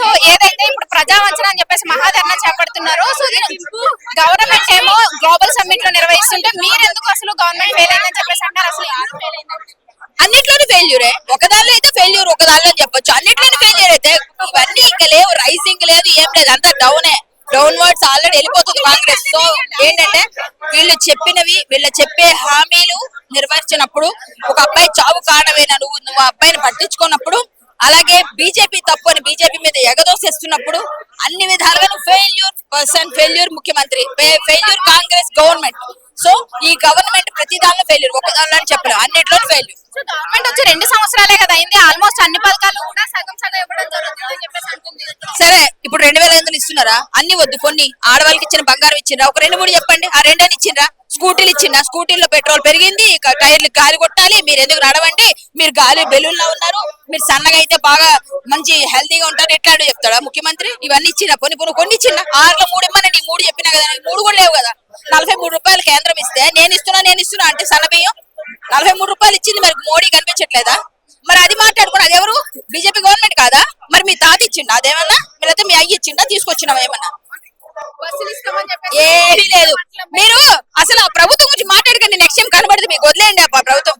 So ఏదైతే ఇప్పుడు ప్రజావంచన అని చెప్పేసి మహాధరణ చేపడుతున్నారో సో గవర్నమెంట్ ఏమో గ్లోబల్ సమ్మిట్ లో నిర్వహిస్తుంటే మీరు ఎందుకు అసలు గవర్నమెంట్ ఫెయిల్ అయిందని చెప్పేసి అంటారు? అసలు అన్నిట్లోనే ఫెయిల్యూరే. ఒకదానిలో అయితే ఫెయిల్యూర్, ఒకదానిలో చెప్పొచ్చు. అన్నిట్లోనే ఫెయిల్యూర్ అయితే ఇవన్నీ ఇంకా లేవు. రైజింగ్ లేదు, ఏం లేదు, అంతా డౌనే. డౌన్ వర్డ్స్ ఆల్రెడీ వెళ్ళిపోతుంది కాంగ్రెస్. సో ఏంటంటే వీళ్ళు చెప్పినవి, వీళ్ళు చెప్పే హామీలు నిర్వహించినప్పుడు ఒక అబ్బాయి చావు కారణమేనా నువ్వు ఆ అబ్బాయిని పట్టించుకున్నప్పుడు, అలాగే బీజేపీ తప్పు అని బీజేపీ మీద ఎగదోసేస్తున్నప్పుడు అన్ని విధాలుగా ఫెయిల్యూర్ పర్సన్, ఫెయిల్యూర్ ముఖ్యమంత్రి, ఫెయిల్యూర్ కాంగ్రెస్ గవర్నమెంట్. సో ఈ గవర్నమెంట్ ప్రతి దానిలో ఫెయిల్యూర్, ఒక దానిలో చెప్పలేదు, అన్నిట్లో ఫెయిల్యూర్. గవర్నమెంట్ వచ్చి 2 సంవత్సరాలే కదా అయింది, ఆల్మోస్ట్ అన్ని పథకాలు కూడా సగం సగం ఇవ్వడం జరుగుతుంది అని చెప్పేసి అంటుంది. సరే ఇప్పుడు 2500 ఇస్తున్నారా? అన్ని వద్దు, కొన్ని ఆడవాళ్ళకి ఇచ్చిన బంగారం ఇచ్చిండ్రా? ఒక 2-3 చెప్పండి. ఆ 2 అని ఇచ్చిండ్రా? స్కూటీలు ఇచ్చిండ్రా? స్కూటీల్లో పెట్రోల్ పెరిగింది, టైర్లు గాలి కొట్టాలి, మీరు ఎందుకు నడవండి, మీరు గాలి బెలూన్లో ఉన్నారు, మీరు సన్నగా అయితే బాగా మంచి హెల్తీగా ఉంటారు, ఎట్లాంటి చెప్తాడా ముఖ్యమంత్రి? ఇవన్నీ ఇచ్చిండ్రా? కొన్ని ఇచ్చిండ్రా? 6లో 3 ఇమ్మనండి, 3 చెప్పినా కదా, 3 కూడా లేవు కదా. 43 రూపాయలు కేంద్రం ఇస్తే నేను ఇస్తున్నా అంటే సన్న బియ్యం 43 రూపాయలు ఇచ్చింది, మరి మోడీ కనిపించట్లేదా? మరి అది మాట్లాడుకున్నా, అది ఎవరు? బీజేపీ గవర్నమెంట్ కాదా? మరి మీ తాత ఇచ్చిండా అదేమన్నా? మీరైతే మీ అయ్యి ఇచ్చిండా? తీసుకొచ్చినావా ఏమన్నా? ఏమీ లేదు. మీరు అసలు ఆ ప్రభుత్వం గురించి మాట్లాడకండి. నెక్స్ట్ టైం కనబడదు మీకు, వదిలేయండి ఆ ప్రభుత్వం.